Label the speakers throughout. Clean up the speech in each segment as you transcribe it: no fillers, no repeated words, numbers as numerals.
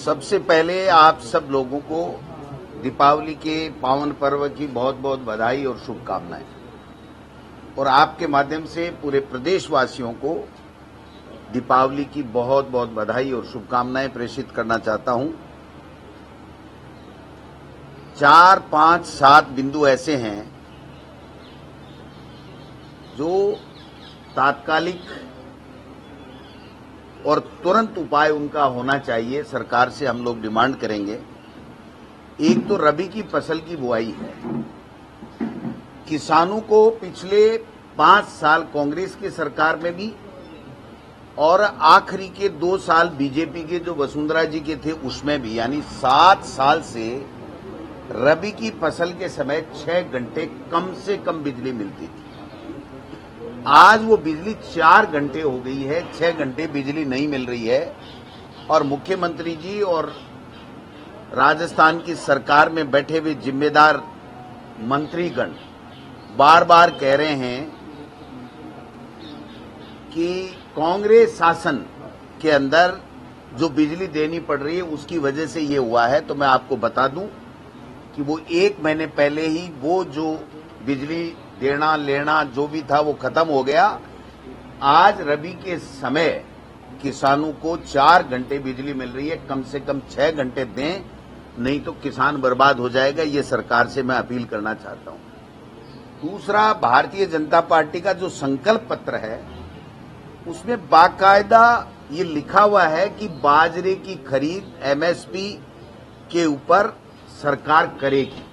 Speaker 1: सबसे पहले आप सब लोगों को दीपावली के पावन पर्व की बहुत बहुत बधाई और शुभकामनाएं, और आपके माध्यम से पूरे प्रदेशवासियों को दीपावली की बहुत बहुत बधाई और शुभकामनाएं प्रेषित करना चाहता हूं। 4, 5, 7 बिंदु ऐसे हैं जो तात्कालिक और तुरंत उपाय उनका होना चाहिए, सरकार से हम लोग डिमांड करेंगे। एक तो रबी की फसल की बुआई है। किसानों को पिछले 5 साल कांग्रेस की सरकार में भी और आखिरी के 2 साल बीजेपी के जो वसुंधरा जी के थे उसमें भी, यानी 7 साल से रबी की फसल के समय 6 घंटे कम से कम बिजली मिलती थी। आज वो बिजली 4 घंटे हो गई है, 6 घंटे बिजली नहीं मिल रही है। और मुख्यमंत्री जी और राजस्थान की सरकार में बैठे हुए जिम्मेदार मंत्रीगण बार बार कह रहे हैं कि कांग्रेस शासन के अंदर जो बिजली देनी पड़ रही है उसकी वजह से ये हुआ है। तो मैं आपको बता दूं कि वो 1 महीने पहले ही वो जो बिजली देना लेना जो भी था वो खत्म हो गया। आज रबी के समय किसानों को 4 घंटे बिजली मिल रही है, कम से कम 6 घंटे दें, नहीं तो किसान बर्बाद हो जाएगा। ये सरकार से मैं अपील करना चाहता हूं। दूसरा, भारतीय जनता पार्टी का जो संकल्प पत्र है उसमें बाकायदा ये लिखा हुआ है कि बाजरे की खरीद एमएसपी के ऊपर सरकार करेगी।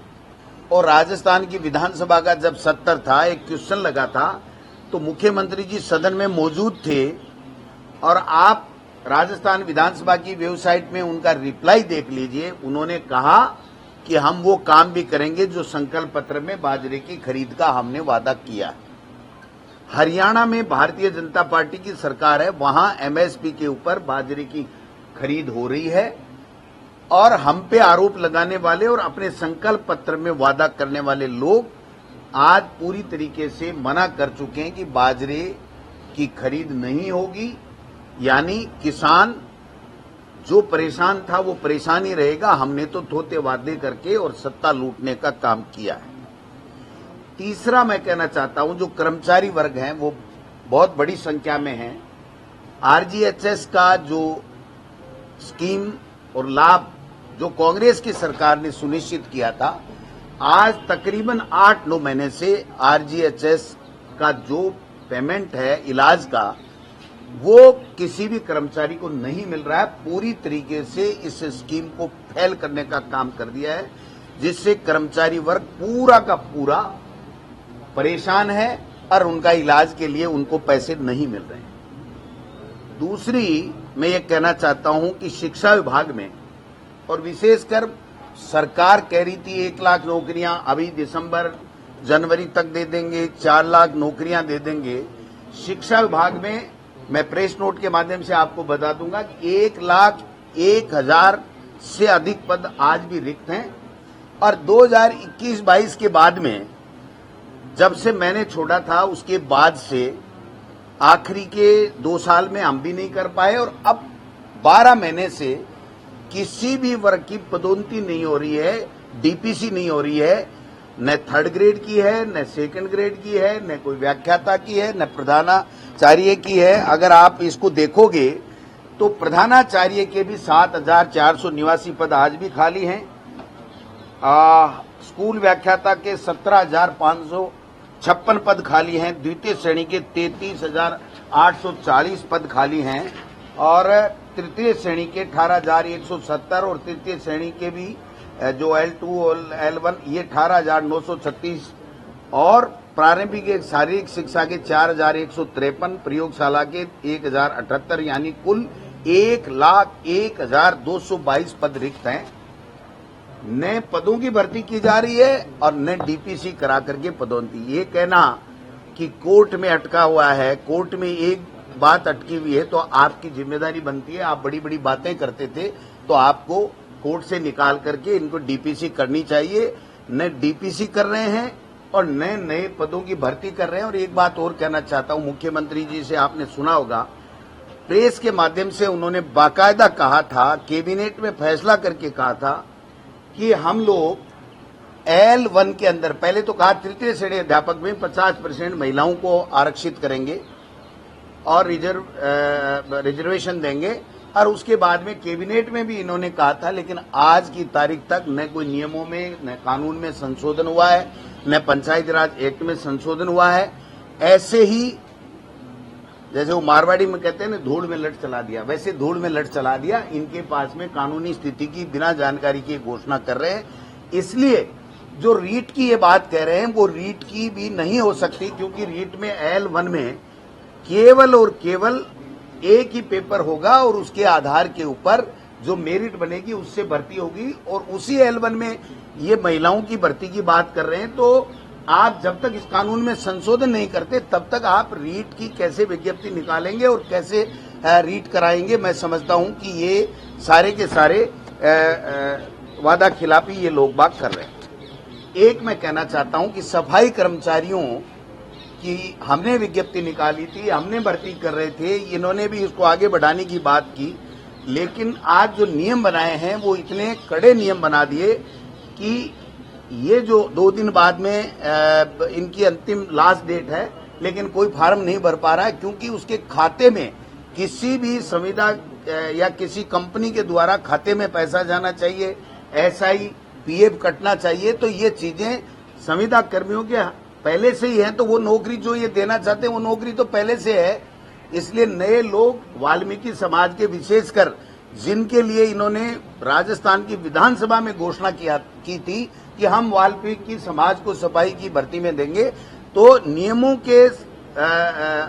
Speaker 1: और राजस्थान की विधानसभा का जब सत्र था, एक क्वेश्चन लगा था, तो मुख्यमंत्री जी सदन में मौजूद थे और आप राजस्थान विधानसभा की वेबसाइट में उनका रिप्लाई देख लीजिए। उन्होंने कहा कि हम वो काम भी करेंगे जो संकल्प पत्र में बाजरे की खरीद का हमने वादा किया है। हरियाणा में भारतीय जनता पार्टी की सरकार है, वहां एमएसपी के ऊपर बाजरे की खरीद हो रही है। और हम पे आरोप लगाने वाले और अपने संकल्प पत्र में वादा करने वाले लोग आज पूरी तरीके से मना कर चुके हैं कि बाजरे की खरीद नहीं होगी। यानी किसान जो परेशान था वो परेशान ही रहेगा। हमने तो धोते वादे करके और सत्ता लूटने का काम किया है। तीसरा, मैं कहना चाहता हूं जो कर्मचारी वर्ग हैं वो बहुत बड़ी संख्या में हैं। आरजीएचएस का जो स्कीम और लाभ जो कांग्रेस की सरकार ने सुनिश्चित किया था, आज तकरीबन 8-9 महीने से आरजीएचएस का जो पेमेंट है इलाज का, वो किसी भी कर्मचारी को नहीं मिल रहा है। पूरी तरीके से इस स्कीम को फेल करने का काम कर दिया है, जिससे कर्मचारी वर्ग पूरा का पूरा परेशान है और उनका इलाज के लिए उनको पैसे नहीं मिल रहे हैं। दूसरी, मैं ये कहना चाहता हूं कि शिक्षा विभाग में, और विशेषकर सरकार कह रही थी 1 लाख नौकरियां अभी दिसंबर जनवरी तक दे देंगे, 4 लाख नौकरियां दे देंगे। शिक्षा विभाग में मैं प्रेस नोट के माध्यम से आपको बता दूंगा कि 1,01,000 से अधिक पद आज भी रिक्त हैं। और 2021-22 के बाद में, जब से मैंने छोड़ा था उसके बाद से आखिरी के 2 साल में हम भी नहीं कर पाए, और अब 12 महीने से किसी भी वर्ग की पदोन्नति नहीं हो रही है, डीपीसी नहीं हो रही है। न 3rd ग्रेड की है, न 2nd ग्रेड की है, न कोई व्याख्याता की है, न प्रधानाचार्य की है। अगर आप इसको देखोगे तो प्रधानाचार्य के भी 7,400 निवासी पद आज भी खाली हैं। स्कूल व्याख्याता के 17,556 पद खाली हैं। द्वितीय श्रेणी के 33,840 पद खाली हैं, और तृतीय श्रेणी के 18,170, और तृतीय श्रेणी के भी जो L2 और L1 ये 18,936, और प्रारंभिक एक शारीरिक शिक्षा के 4,153, प्रयोगशाला के 1,078, यानी कुल 1,01,222 पद रिक्त हैं। नए पदों की भर्ती की जा रही है और नए डीपीसी करा करके पदोन्नति। ये कहना कि कोर्ट में अटका हुआ है, कोर्ट में एक बात अटकी हुई है, तो आपकी जिम्मेदारी बनती है। आप बड़ी बड़ी बातें करते थे तो आपको कोर्ट से निकाल करके इनको डीपीसी करनी चाहिए। न डीपीसी कर रहे हैं और नए नए पदों की भर्ती कर रहे हैं। और एक बात और कहना चाहता हूं, मुख्यमंत्री जी से आपने सुना होगा प्रेस के माध्यम से उन्होंने बाकायदा कहा था, कैबिनेट में फैसला करके कहा था कि हम लोग L1 के अंदर पहले तो कहा तृतीय श्रेणी अध्यापक में 50% महिलाओं को आरक्षित करेंगे और रिजर्वेशन देंगे, और उसके बाद में कैबिनेट में भी इन्होंने कहा था। लेकिन आज की तारीख तक न कोई नियमों में न कानून में संशोधन हुआ है, न पंचायती राज एक्ट में संशोधन हुआ है। ऐसे ही जैसे वो मारवाड़ी में कहते हैं ना, धूल में लट चला दिया, वैसे धूल में लट चला दिया। इनके पास में कानूनी स्थिति की बिना जानकारी के घोषणा कर रहे हैं। इसलिए जो रीट की ये बात कह रहे हैं वो रीट की भी नहीं हो सकती, क्योंकि रीट में L1 में केवल और केवल एक ही पेपर होगा और उसके आधार के ऊपर जो मेरिट बनेगी उससे भर्ती होगी, और उसी L1 में ये महिलाओं की भर्ती की बात कर रहे हैं। तो आप जब तक इस कानून में संशोधन नहीं करते तब तक आप रीट की कैसे विज्ञप्ति निकालेंगे और कैसे रीट कराएंगे। मैं समझता हूं कि ये सारे के सारे वादा खिलाफी ये लोग बात कर रहे हैं। एक मैं कहना चाहता हूं कि सफाई कर्मचारियों की हमने विज्ञप्ति निकाली थी, हमने भर्ती कर रहे थे, इन्होंने भी इसको आगे बढ़ाने की बात की, लेकिन आज जो नियम बनाए हैं वो इतने कड़े नियम बना दिए कि ये जो 2 दिन बाद में इनकी अंतिम लास्ट डेट है, लेकिन कोई फार्म नहीं भर पा रहा है, क्योंकि उसके खाते में किसी भी संविदा या किसी कंपनी के द्वारा खाते में पैसा जाना चाहिए, SI PF कटना चाहिए। तो ये चीजें संविदा कर्मियों के पहले से ही हैं, तो वो नौकरी जो ये देना चाहते हैं वो नौकरी तो पहले से है। इसलिए नए लोग वाल्मीकि समाज के विशेषकर जिनके लिए इन्होंने राजस्थान की विधानसभा में घोषणा की थी कि हम वाल्मीकि समाज को सफाई की भर्ती में देंगे, तो नियमों के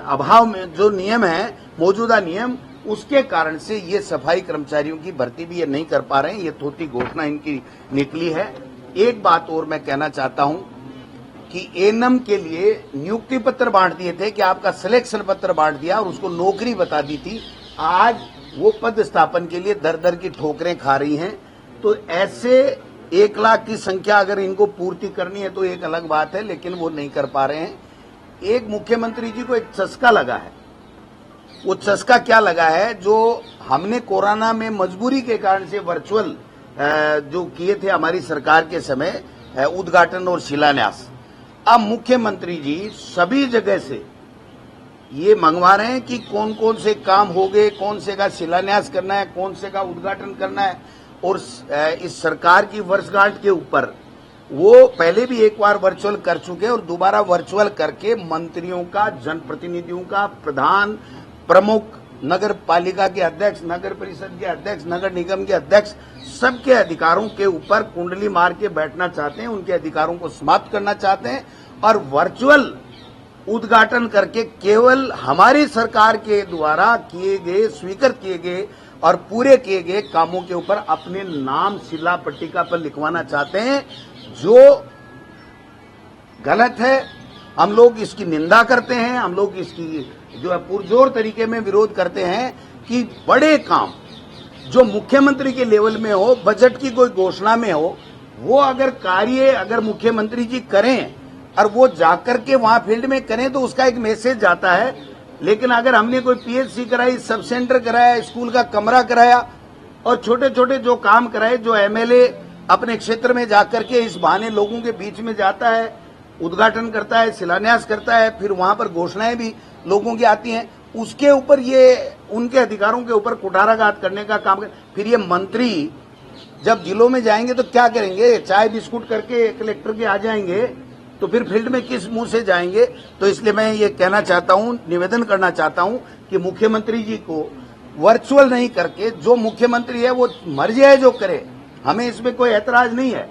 Speaker 1: अभाव में जो नियम है, मौजूदा नियम, उसके कारण से ये सफाई कर्मचारियों की भर्ती भी ये नहीं कर पा रहे हैं। ये थोटी घोषणा इनकी निकली है। एक बात और मैं कहना चाहता हूं कि एनम के लिए नियुक्ति पत्र बांट दिए थे कि आपका सिलेक्शन पत्र बांट दिया और उसको नौकरी बता दी थी। आज वो पद स्थापन के लिए दर दर की ठोकरें खा रही हैं। तो ऐसे 1 लाख की संख्या अगर इनको पूर्ति करनी है तो एक अलग बात है, लेकिन वो नहीं कर पा रहे हैं। एक मुख्यमंत्री जी को एक चस्का लगा है। वो चस्का क्या लगा है? जो हमने कोरोना में मजबूरी के कारण से वर्चुअल जो किए थे हमारी सरकार के समय उद्घाटन और शिलान्यास, अब मुख्यमंत्री जी सभी जगह से ये मंगवा रहे हैं कि कौन कौन से काम हो गए, कौन से का शिलान्यास करना है, कौन से का उद्घाटन करना है। और इस सरकार की वर्षगांठ के ऊपर वो पहले भी एक बार वर्चुअल कर चुके और दोबारा वर्चुअल करके मंत्रियों का, जनप्रतिनिधियों का, प्रधान, प्रमुख, नगर पालिका के अध्यक्ष, नगर परिषद के अध्यक्ष, नगर निगम के अध्यक्ष, सबके अधिकारों के ऊपर कुंडली मार के बैठना चाहते हैं, उनके अधिकारों को समाप्त करना चाहते हैं और वर्चुअल उद्घाटन करके केवल हमारी सरकार के द्वारा किए गए, स्वीकृत किए गए और पूरे किए गए कामों के ऊपर अपने नाम शिला पट्टिका पर लिखवाना चाहते हैं, जो गलत है। हम लोग इसकी निंदा करते हैं, हम लोग इसकी जो है पुरजोर तरीके में विरोध करते हैं कि बड़े काम जो मुख्यमंत्री के लेवल में हो, बजट की कोई घोषणा में हो, वो अगर कार्य अगर मुख्यमंत्री जी करें और वो जाकर के वहां फील्ड में करें तो उसका एक मैसेज जाता है। लेकिन अगर हमने कोई PHC कराई, सब सेंटर कराया, स्कूल का कमरा कराया और छोटे छोटे जो काम कराए, जो MLA अपने क्षेत्र में जाकर के इस बहाने लोगों के बीच में जाता है, उद्घाटन करता है, शिलान्यास करता है, फिर वहां पर घोषणाएं भी लोगों की आती हैं, उसके ऊपर ये उनके अधिकारों के ऊपर कुठाराघात करने का काम कर। फिर ये मंत्री जब जिलों में जाएंगे तो क्या करेंगे? चाय बिस्कुट करके कलेक्टर के आ जाएंगे तो फिर फील्ड में किस मुंह से जाएंगे? तो इसलिए मैं ये कहना चाहता हूं, निवेदन करना चाहता हूं कि मुख्यमंत्री जी को वर्चुअल नहीं करके, जो मुख्यमंत्री है वो मर्जी है जो करे, हमें इसमें कोई ऐतराज नहीं है,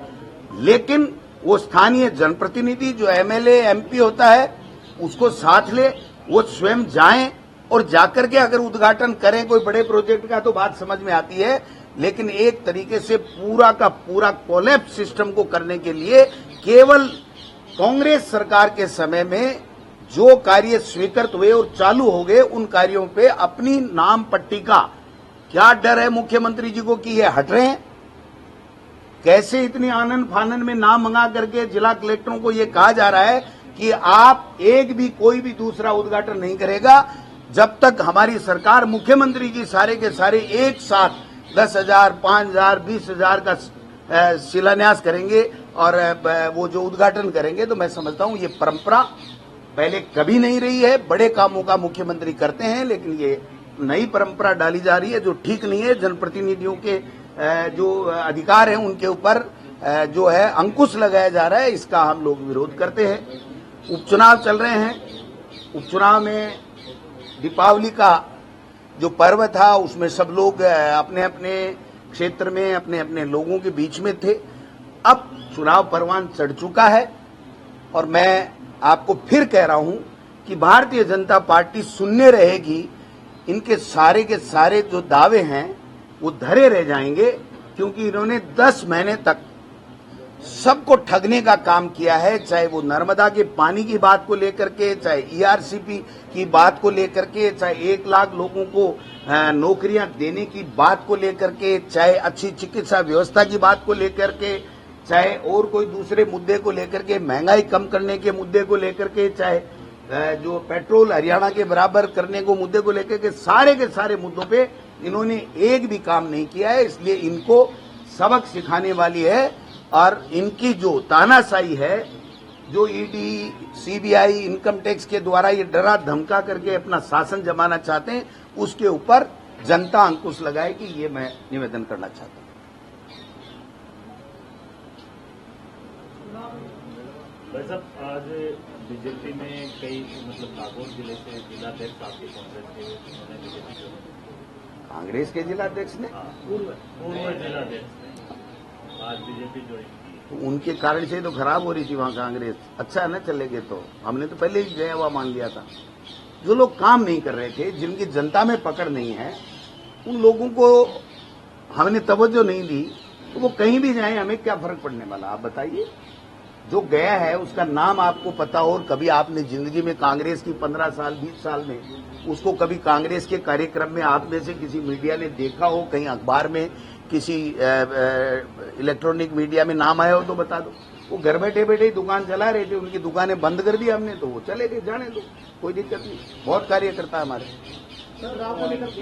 Speaker 1: लेकिन वो स्थानीय जनप्रतिनिधि जो MLA MP होता है उसको साथ ले, वो स्वयं जाएं और जाकर के अगर उद्घाटन करें कोई बड़े प्रोजेक्ट का तो बात समझ में आती है। लेकिन एक तरीके से पूरा का पूरा कोलैप्स सिस्टम को करने के लिए केवल कांग्रेस सरकार के समय में जो कार्य स्वीकृत हुए और चालू हो गए, उन कार्यों पे अपनी नाम पट्टिका, क्या डर है मुख्यमंत्री जी को कि ये हट रहे हैं? कैसे इतनी आनंद फानन में नाम मंगा करके जिला कलेक्टरों को ये कहा जा रहा है कि आप एक भी कोई भी दूसरा उद्घाटन नहीं करेगा जब तक हमारी सरकार मुख्यमंत्री जी सारे के सारे एक साथ 10,000, 5,000, 20,000 का शिलान्यास करेंगे और वो जो उद्घाटन करेंगे, तो मैं समझता हूं ये परंपरा पहले कभी नहीं रही है। बड़े कामों का मुख्यमंत्री करते हैं, लेकिन ये नई परंपरा डाली जा रही है जो ठीक नहीं है। जनप्रतिनिधियों के जो अधिकार हैं उनके ऊपर जो है अंकुश लगाया जा रहा है, इसका हम लोग विरोध करते हैं। उपचुनाव चल रहे हैं, उपचुनाव में दीपावली का जो पर्व था उसमें सब लोग अपने अपने क्षेत्र में अपने अपने लोगों के बीच में थे। अब चुनाव परवान चढ़ चुका है और मैं आपको फिर कह रहा हूं कि भारतीय जनता पार्टी शून्य रहेगी। इनके सारे के सारे जो दावे हैं वो धरे रह जाएंगे, क्योंकि इन्होंने 10 महीने तक सबको ठगने का काम किया है, चाहे वो नर्मदा के पानी की बात को लेकर के, चाहे ईआरसीपी की बात को लेकर के, चाहे 1 लाख लोगों को नौकरियां देने की बात को लेकर के, चाहे अच्छी चिकित्सा व्यवस्था की बात को लेकर के, चाहे और कोई दूसरे मुद्दे को लेकर के, महंगाई कम करने के मुद्दे को लेकर के, चाहे जो पेट्रोल हरियाणा के बराबर करने को मुद्दे को लेकर के, सारे के सारे मुद्दों पे इन्होंने एक भी काम नहीं किया है। इसलिए इनको सबक सिखाने वाली है और इनकी जो तानाशाही है, जो ईडी, सीबीआई, इनकम टैक्स के द्वारा ये डरा धमका करके अपना शासन जमाना चाहते हैं, उसके ऊपर जनता अंकुश लगाएगी, ये मैं निवेदन करना चाहता हूं।
Speaker 2: भाई साहब, आज बीजेपी में कई नागौर जिले से जिलाध्यक्ष आपके कांग्रेस के उन्होंने बीजेपी ज्वाइन की।
Speaker 1: कांग्रेस के जिलाध्यक्ष ने
Speaker 2: पूर्व जिलाध्यक्ष ने आज बीजेपी ज्वाइन की,
Speaker 1: तो उनके कारण से तो खराब हो रही थी वहां कांग्रेस। अच्छा है ना, चले गए तो हमने तो पहले ही गया हुआ मान लिया था। जो लोग काम नहीं कर रहे थे, जिनकी जनता में पकड़ नहीं है, उन लोगों को हमने तवज्जो नहीं दी, तो वो कहीं भी जाए हमें क्या फर्क पड़ने वाला, आप बताइए। जो गया है उसका नाम आपको पता हो, और कभी आपने जिंदगी में कांग्रेस की 15 साल 20 साल में उसको कभी कांग्रेस के कार्यक्रम में आप में से किसी मीडिया ने देखा हो, कहीं अखबार में, किसी इलेक्ट्रॉनिक मीडिया में नाम आया हो तो बता दो। वो घर बैठे बैठे ही दुकान चला रहे थे, उनकी दुकानें बंद कर दी हमने, तो वो चले गए, जाने दो, कोई दिक्कत नहीं। बहुत कार्यकर्ता हमारे।
Speaker 3: कांग्रेस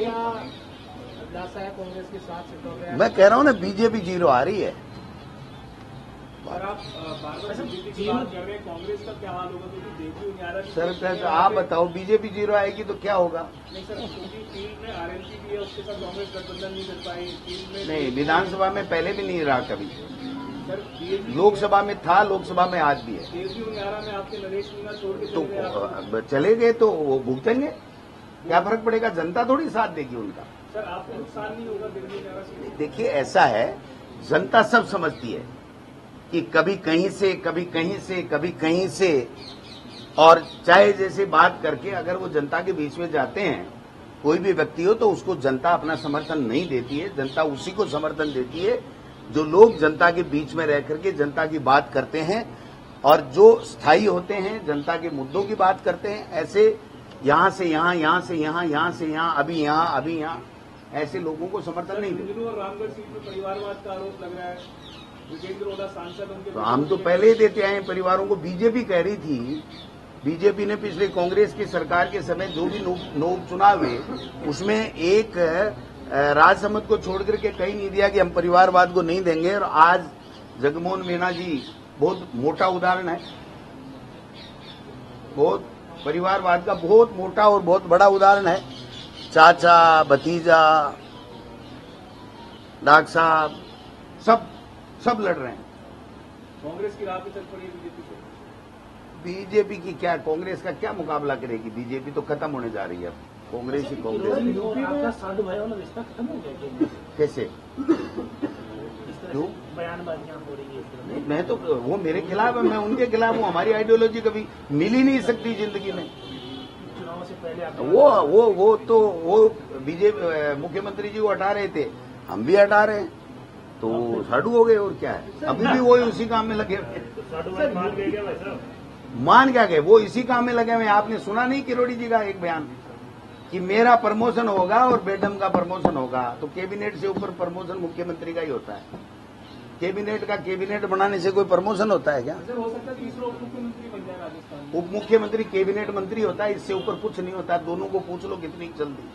Speaker 3: के साथ
Speaker 1: मैं कह रहा हूं ना, बीजेपी 0 आ रही है।
Speaker 3: और आप बार-बार बीजेपी की बात कर रहे हैं, कांग्रेस का क्या हाल होगा? क्योंकि देखिए
Speaker 1: सर, आप बताओ, बीजेपी 0 आएगी तो क्या होगा?
Speaker 3: नहीं सर, क्योंकि फील्ड में आरएलपी भी है, उसके साथ कांग्रेस गठबंधन नहीं कर पाई फील्ड में।
Speaker 1: नहीं, विधानसभा में पहले भी नहीं रहा कभी।
Speaker 3: सर
Speaker 1: लोकसभा में था, लोकसभा में आज भी है।
Speaker 3: केजरी उन्नारा में आपके नरेश मीणा छोड़ के चले गए
Speaker 1: तो चले गए तो वो भुगतेंगे, क्या फर्क पड़ेगा? जनता थोड़ी साथ देगी उनका।
Speaker 3: सर आपको नुकसान नहीं होगा केजरी उन्नारा से?
Speaker 1: देखिए, ऐसा है, जनता सब समझती है कि कभी कहीं से, कभी कहीं से, कभी कहीं से, और चाहे जैसे बात करके अगर वो जनता के बीच में जाते हैं, कोई भी व्यक्ति हो, तो उसको जनता अपना समर्थन नहीं देती है। जनता उसी को समर्थन देती है जो लोग जनता के बीच में रह करके जनता की बात करते हैं और जो स्थायी होते हैं, जनता के मुद्दों की बात करते हैं। ऐसे यहां से यहां, यहां से यहां, यहां से यहां, अभी यहां, ऐसे लोगों को समर्थन नहीं देते।
Speaker 3: और रामगढ़ सीट में परिवारवाद का आरोप लग रहा है, विजेंद्र ओला सांसद उनके,
Speaker 1: तो हम तो पहले ही देते आए परिवारों को। बीजेपी कह रही थी, बीजेपी ने पिछले कांग्रेस की सरकार के समय जो भी उपचुनाव हुए, उसमें एक राजसमंद को छोड़ करके कहीं नहीं दिया कि हम परिवारवाद को नहीं देंगे। और आज जगमोहन मीणा जी बहुत मोटा उदाहरण है, बहुत परिवारवाद का बहुत मोटा और बहुत बड़ा उदाहरण है। चाचा, भतीजा, डॉक्टर साहब, सब लड़ रहे हैं।
Speaker 3: कांग्रेस की राह पे चल पड़ी है बीजेपी से।
Speaker 1: बीजेपी की क्या, कांग्रेस का क्या मुकाबला करेगी? बीजेपी तो खत्म होने जा रही है अब। कांग्रेस ही कांग्रेस।
Speaker 3: आपका साधु भाइयों वाला रिश्ता खत्म हो गया
Speaker 1: कैसे? क्यों?
Speaker 3: बयानबाजियां हो रही है?
Speaker 1: मैं तो, वो मेरे खिलाफ है, मैं उनके खिलाफ हूँ। हमारी आइडियोलॉजी कभी मिल ही नहीं सकती जिंदगी में।
Speaker 3: चुनाव से पहले आप
Speaker 1: वो बीजेपी मुख्यमंत्री जी को हटा रहे थे, हम भी हटा रहे हैं, तो साधु हो गए। और क्या है, अभी भी वो उसी काम में लगे हुए। मान क्या गए? वो इसी काम में लगे हुए। आपने सुना नहीं किरोड़ी जी का एक बयान कि मेरा प्रमोशन होगा और बेडम का प्रमोशन होगा? तो कैबिनेट से ऊपर प्रमोशन मुख्यमंत्री का ही होता है। कैबिनेट का कैबिनेट बनाने से कोई प्रमोशन होता है क्या?
Speaker 3: सर हो सकता है तीसरा उप मुख्यमंत्री बन जाए राजस्थान में।
Speaker 1: उप मुख्यमंत्री कैबिनेट मंत्री होता है, इससे ऊपर कुछ नहीं होता। दोनों को पूछ लो कितनी चलती।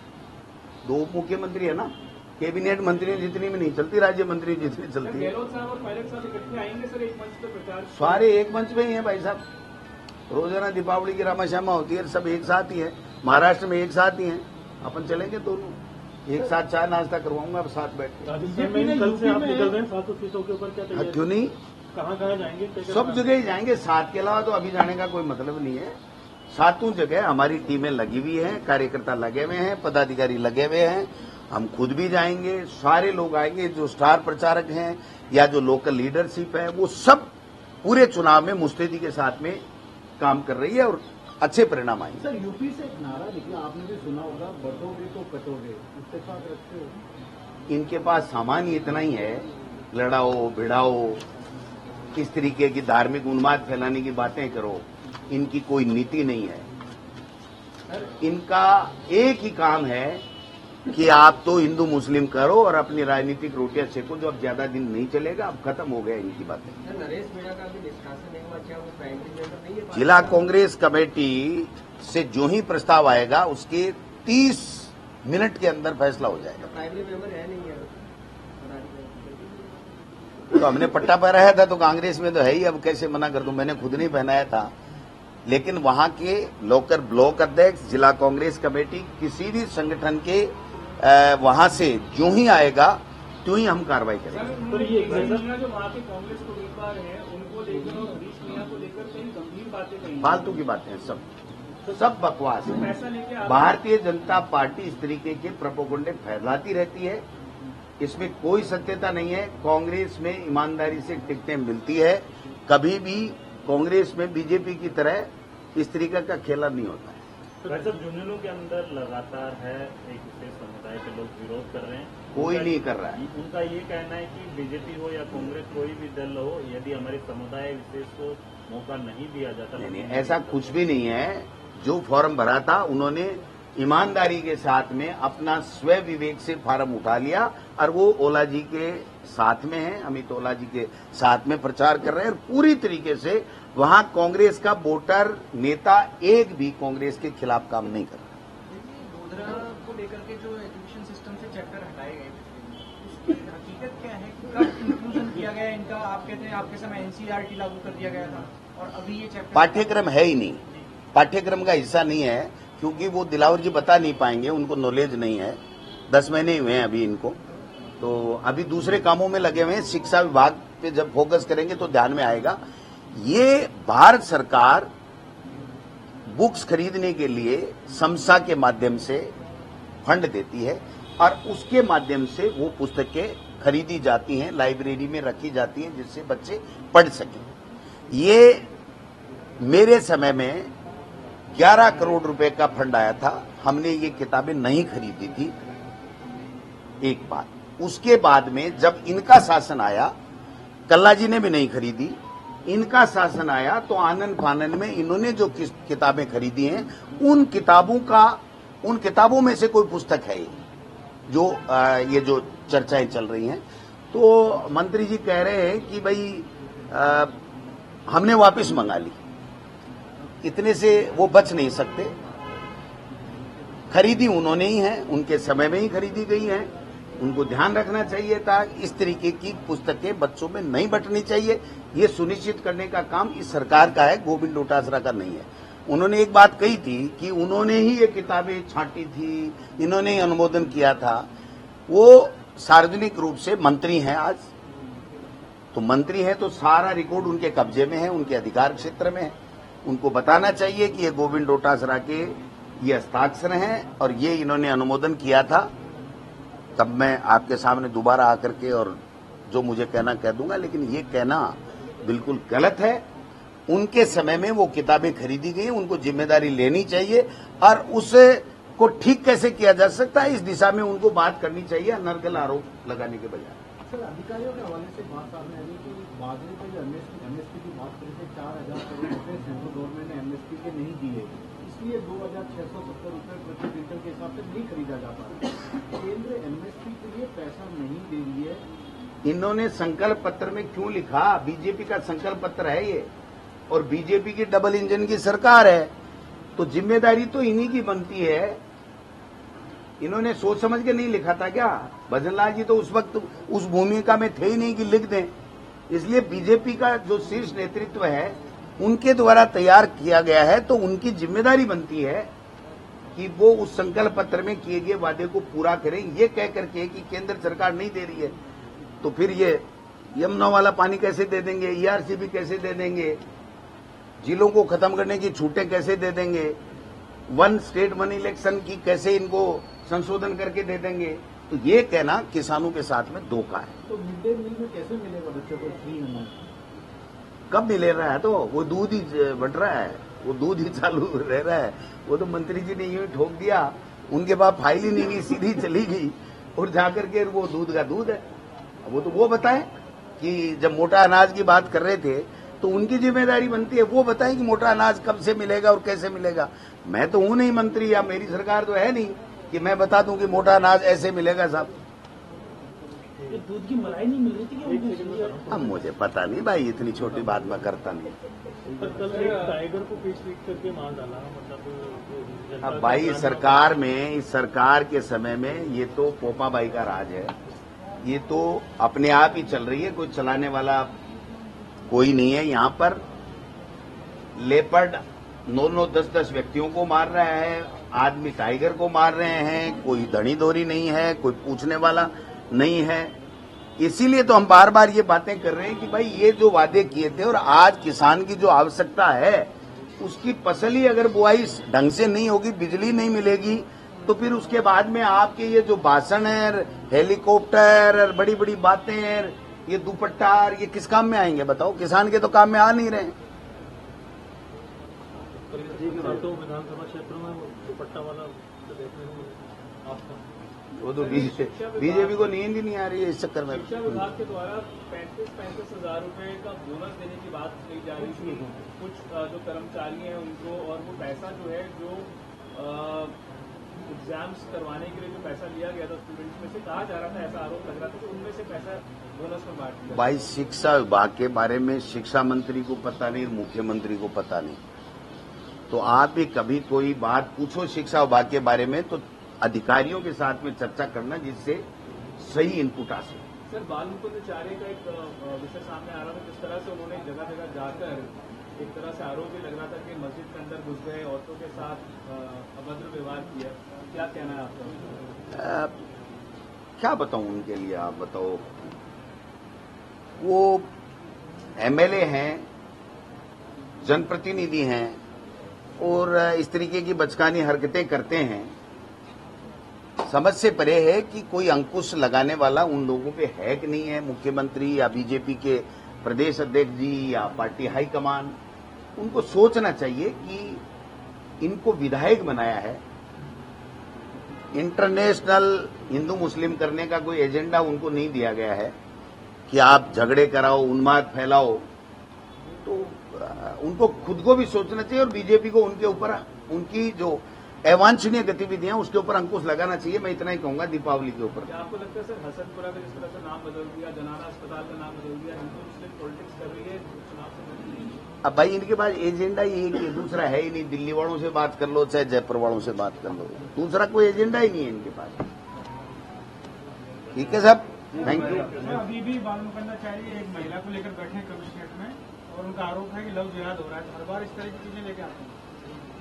Speaker 1: 2 उप मुख्यमंत्री है ना, कैबिनेट मंत्री जितनी में नहीं चलती, राज्य मंत्री जितनी
Speaker 3: सर
Speaker 1: चलती है।
Speaker 3: गहलोत साहब और पायलट साहब इकट्ठे आएंगे सर एक मंच पे प्रचार?
Speaker 1: सारे एक मंच में ही है भाई साहब। रोजाना दीपावली की रामाश्यामा होती है, सब एक साथ ही है। महाराष्ट्र में एक साथ ही है। अपन चलेंगे दोनों एक साथ, चाय नाश्ता करवाऊंगा अब साथ बैठ के।
Speaker 3: राजस्थान में कल से आप निकल रहे हैं 7 सीटों के ऊपर, क्या तैयारी?
Speaker 1: क्यों नहीं,
Speaker 3: कहाँ जाएंगे?
Speaker 1: सब जगह ही जाएंगे। 7 के अलावा तो अभी जाने का कोई मतलब नहीं है। 7 जगह हमारी टीमें लगी हुई हैं, कार्यकर्ता लगे हुए हैं, पदाधिकारी लगे हुए हैं। हम खुद भी जाएंगे, सारे लोग आएंगे, जो स्टार प्रचारक हैं या जो लोकल लीडरशिप है, वो सब पूरे चुनाव में मुस्तैदी के साथ में काम कर रही है और अच्छे परिणाम आएंगे।
Speaker 4: सर यूपी से एक नारा निकला, आपने भी सुना होगा, बटोगे तो कटोगे, इत्तेफाक रखते हो?
Speaker 1: इनके पास सामान ही इतना ही है, लड़ाओ भिड़ाओ, इस तरीके की धार्मिक उन्माद फैलाने की बातें करो। इनकी कोई नीति नहीं है। इनका एक ही काम है कि आप तो हिंदू मुस्लिम करो और अपनी राजनीतिक रोटियां सेको, जो अब ज्यादा दिन नहीं चलेगा। अब खत्म हो गया इनकी बातें।
Speaker 5: नरेश मीणा का भी निष्कासन नहीं हुआ, क्या वो प्राइमरी मेंबर नहीं है?
Speaker 1: जिला कांग्रेस कमेटी से जो ही प्रस्ताव आएगा उसके 30 मिनट के अंदर फैसला हो जाएगा।
Speaker 5: प्राइमरी मेंबर है नहीं है?
Speaker 1: तो हमने पट्टा पहनाया था तो कांग्रेस में तो है ही, अब कैसे मना कर दूं? मैंने खुद नहीं पहनाया था। लेकिन वहां के लोकल ब्लॉक अध्यक्ष, जिला कांग्रेस कमेटी, किसी भी संगठन के वहां से जो ही आएगा त्यों ही हम कार्रवाई करेंगे।
Speaker 3: सर ये जो वहाँ के कांग्रेस उम्मीदवार हैं उनको लेकर और हरीश मीणा को लेकर कई गंभीर बातें कही।
Speaker 1: फालतू की बातें हैं, सब बकवास है।
Speaker 3: पैसा लेके
Speaker 1: भारतीय जनता पार्टी इस तरीके के प्रोपोगंडे फैलाती रहती है, इसमें कोई सत्यता नहीं है। कांग्रेस में ईमानदारी से टिकटें मिलती है, कभी भी कांग्रेस में बीजेपी की तरह इस तरीके का खेला नहीं होता है।
Speaker 2: भाई साहब जुनूनों के अंदर लगातार है, एक विशेष समुदाय के लोग विरोध कर रहे हैं,
Speaker 1: कोई नहीं कर रहा है।
Speaker 2: उनका ये कहना है कि बीजेपी हो या कांग्रेस, कोई भी दल हो, यदि हमारे समुदाय विशेष को मौका नहीं दिया जाता।
Speaker 1: नहीं, ऐसा कुछ भी नहीं है। जो फॉर्म भरा था उन्होंने ईमानदारी के साथ में अपना स्व विवेक से फार्म उठा लिया और वो ओला जी के साथ में है, अमित ओला जी के साथ में प्रचार कर रहे हैं। और पूरी तरीके से वहां कांग्रेस का वोटर नेता एक भी कांग्रेस के खिलाफ काम नहीं कर रहा।
Speaker 5: गोधरा को लेकर के जो एजुकेशन सिस्टम से चैप्टर हटाए गए, उसकी हकीकत क्या है? कब इंक्लूजन किया गया इनका? आप कहते हैं आपके समय एनसीईआरटी लागू कर दिया गया था और अभी ये चैप्टर
Speaker 1: पाठ्यक्रम है ही नहीं, पाठ्यक्रम का हिस्सा नहीं है, क्योंकि वो दिलावर जी बता नहीं पाएंगे, उनको नॉलेज नहीं है। 10 महीने हुए हैं अभी इनको, तो अभी दूसरे कामों में लगे हुए हैं। शिक्षा विभाग पे जब फोकस करेंगे तो ध्यान में आएगा। ये भारत सरकार बुक्स खरीदने के लिए समसा के माध्यम से फंड देती है और उसके माध्यम से वो पुस्तकें खरीदी जाती हैं, लाइब्रेरी में रखी जाती हैं, जिससे बच्चे पढ़ सकें। ये मेरे समय में 11 करोड़ रुपए का फंड आया था, हमने ये किताबें नहीं खरीदी थी। एक बात। उसके बाद में जब इनका शासन आया, कल्ला जी ने भी नहीं खरीदी, इनका शासन आया तो आनन फानन में इन्होंने जो किताबें खरीदी हैं, उन किताबों में से कोई पुस्तक है जो ये जो चर्चाएं चल रही हैं। तो मंत्री जी कह रहे हैं कि भाई हमने वापस मंगा ली, इतने से वो बच नहीं सकते। खरीदी उन्होंने ही है, उनके समय में ही खरीदी गई है। उनको ध्यान रखना चाहिए था, इस तरीके की पुस्तकें बच्चों में नहीं बंटनी चाहिए। ये सुनिश्चित करने का काम इस सरकार का है, गोविंद डोटासरा का नहीं है। उन्होंने एक बात कही थी कि उन्होंने ही ये किताबें छांटी थी, इन्होंने ही अनुमोदन किया था। वो सार्वजनिक रूप से मंत्री हैं आज, तो मंत्री हैं तो सारा रिकॉर्ड उनके कब्जे में है, उनके अधिकार क्षेत्र में है। उनको बताना चाहिए कि ये गोविंद डोटासरा के ये हस्ताक्षर हैं और ये इन्होंने अनुमोदन किया था। तब मैं आपके सामने दोबारा आकर के और जो मुझे कहना कह दूंगा, लेकिन ये कहना बिल्कुल गलत है। उनके समय में वो किताबें खरीदी गई, उनको जिम्मेदारी लेनी चाहिए और उसे को ठीक कैसे किया जा सकता है, इस दिशा में उनको बात करनी चाहिए, अनर्गल आरोप लगाने के बजाय।
Speaker 4: सर अधिकारियों के हवाले से बात सामने आई कि बाजरे पे जो एमएसपी की बात करें, 4000 करोड़ रुपए सेंट्रल गवर्नमेंट ने एमएसपी के नहीं दिए, इसलिए 2670 रुपए प्रति क्विंटल के हिसाब से नहीं खरीदा जा पा रहा। केंद्र एमएसपी के लिए पैसा नहीं दे रही है,
Speaker 1: इन्होंने संकल्प पत्र में क्यों लिखा? बीजेपी का संकल्प पत्र है ये, और बीजेपी की डबल इंजन की सरकार है, तो जिम्मेदारी तो इन्हीं की बनती है। इन्होंने सोच समझ के नहीं लिखा था क्या? भजनलाल जी तो उस वक्त उस भूमिका में थे ही नहीं कि लिख दें। इसलिए बीजेपी का जो शीर्ष नेतृत्व है उनके द्वारा तैयार किया गया है, तो उनकी जिम्मेदारी बनती है कि वो उस संकल्प पत्र में किए गए वादे को पूरा करें। ये कह करके कि केंद्र सरकार नहीं दे रही है, तो फिर ये यमुना वाला पानी कैसे दे देंगे, ERCB कैसे दे देंगे, जिलों को खत्म करने की छूटें कैसे दे देंगे, वन स्टेट वन इलेक्शन की कैसे इनको संशोधन करके दे देंगे? तो ये कहना किसानों के साथ में धोखा है।
Speaker 4: तो मिड डे मील में कैसे मिलेगा बच्चों को फ्री अनाज?
Speaker 1: कब मिले रहा है? तो वो दूध ही बट रहा है, वो दूध ही चालू रह रहा है। वो तो मंत्री जी ने यूं ही ठोक दिया, उनके पास फाइल ही नहीं गई, सीधी चली गई और जाकर के वो दूध का दूध है। वो तो वो बताए कि जब मोटा अनाज की बात कर रहे थे तो उनकी जिम्मेदारी बनती है, वो बताएं कि मोटा अनाज कब से मिलेगा और कैसे मिलेगा। मैं तो हूं नहीं मंत्री, या मेरी सरकार तो है नहीं कि मैं बता दूं कि मोटा अनाज ऐसे मिलेगा साहब।
Speaker 3: दूध की मलाई नहीं मिल रही थी?
Speaker 1: अब मुझे पता नहीं भाई, इतनी छोटी बात मैं करता नहीं।
Speaker 3: टाइगर को पीछ करके मार डाला, मतलब
Speaker 1: अब भाई सरकार में, इस सरकार के समय में ये तो पोपाबाई का राज है, ये तो अपने आप ही चल रही है, कोई चलाने वाला कोई नहीं है। यहाँ पर लेपर्ड 9-9, 10-10 व्यक्तियों को मार रहा है, आदमी टाइगर को मार रहे हैं, कोई धनी धोरी नहीं है, कोई पूछने वाला नहीं है। इसीलिए तो हम बार बार ये बातें कर रहे हैं कि भाई ये जो वादे किए थे और आज किसान की जो आवश्यकता है उसकी फसल ही अगर बुआई ढंग से नहीं होगी, बिजली नहीं मिलेगी, तो फिर उसके बाद में आपके ये जो भाषण है, हेलीकॉप्टर और बड़ी बड़ी बातें हैं, ये दुपट्टा, ये किस काम में आएंगे बताओ? किसान के तो काम में आ नहीं रहे।
Speaker 3: तो विधानसभा क्षेत्र में दुपट्टा वाला
Speaker 1: वो तो बीजेपी को नींद ही नहीं आ रही है इस चक्कर में।
Speaker 3: शिक्षा विभाग के द्वारा 35-35 हजार रुपए का बोनस देने की बात कही जा रही थी कुछ जो कर्मचारी हैं उनको, और वो पैसा जो है जो एग्जाम्स करवाने के लिए जो पैसा लिया गया था स्टूडेंट्स में से, कहा जा रहा था, ऐसा आरोप लग रहा था कि उनमें से पैसा बोनस में बांट दिया।
Speaker 1: भाई शिक्षा विभाग के बारे में शिक्षा मंत्री को पता नहीं, मुख्यमंत्री को पता नहीं, तो आप भी कभी कोई बात पूछो शिक्षा विभाग के बारे में तो अधिकारियों के साथ में चर्चा करना, जिससे सही इनपुट आ सके।
Speaker 3: सर, बाल मुकुंदाचार्य का एक विषय सामने आ रहा था, जिस तरह से उन्होंने जगह जगह जाकर एक तरह से आरोप भी लग रहा था कि मस्जिद के अंदर घुस गए, औरतों के साथ अभद्र व्यवहार किया। क्या कहना है आपका?
Speaker 1: क्या बताऊं उनके लिए, आप बताओ। वो MLA हैं, जनप्रतिनिधि हैं और इस तरीके की बचकानी हरकतें करते हैं। समझ से परे है कि कोई अंकुश लगाने वाला उन लोगों पे है कि नहीं है, मुख्यमंत्री या बीजेपी के प्रदेश अध्यक्ष जी या पार्टी हाईकमान। उनको सोचना चाहिए कि इनको विधायक बनाया है, इंटरनेशनल हिंदू मुस्लिम करने का कोई एजेंडा उनको नहीं दिया गया है कि आप झगड़े कराओ, उन्माद फैलाओ। तो उनको खुद को भी सोचना चाहिए और बीजेपी को उनके ऊपर उनकी जो अवांछनीय गतिविधियां उसके ऊपर अंकुश लगाना चाहिए। मैं इतना ही कहूंगा दीपावली के ऊपर।
Speaker 3: क्या आपको लगता है सर, हसनपुरा का जिस तरह से नाम बदल दिया, जनाना अस्पताल का नाम बदल दिया, हिंदू मुस्लिम पॉलिटिक्स कर रही है चुनाव से?
Speaker 1: अब भाई इनके पास एजेंडा ही एक ही, दूसरा है ही नहीं। दिल्ली वालों से बात कर लो चाहे जयपुर वालों से बात कर लो, दूसरा कोई एजेंडा ही नहीं है इनके पास। ठीक है साहब, थैंक यू।
Speaker 5: अभी भी बाल मुकुंदाचार्य एक महिला को लेकर बैठे हैं कमिश्नरेट में और उनका आरोप है कि लव जिहाद हो रहा है। हर बार इस तरह की चीजें लेके आते हैं।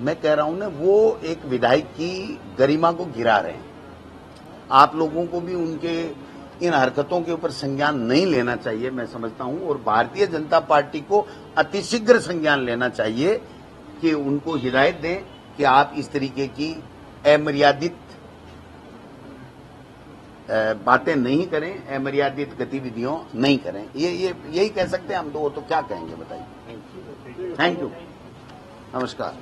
Speaker 1: मैं कह रहा हूं ना, वो एक विधायक की गरिमा को गिरा रहे हैं। आप लोगों को भी उनके इन हरकतों के ऊपर संज्ञान नहीं लेना चाहिए, मैं समझता हूं। और भारतीय जनता पार्टी को अतिशीघ्र संज्ञान लेना चाहिए कि उनको हिदायत दें कि आप इस तरीके की अमर्यादित बातें नहीं करें, अमर्यादित गतिविधियों नहीं करें। यही कह सकते हैं हम तो, वो तो क्या कहेंगे बताइए। थैंक यू, नमस्कार।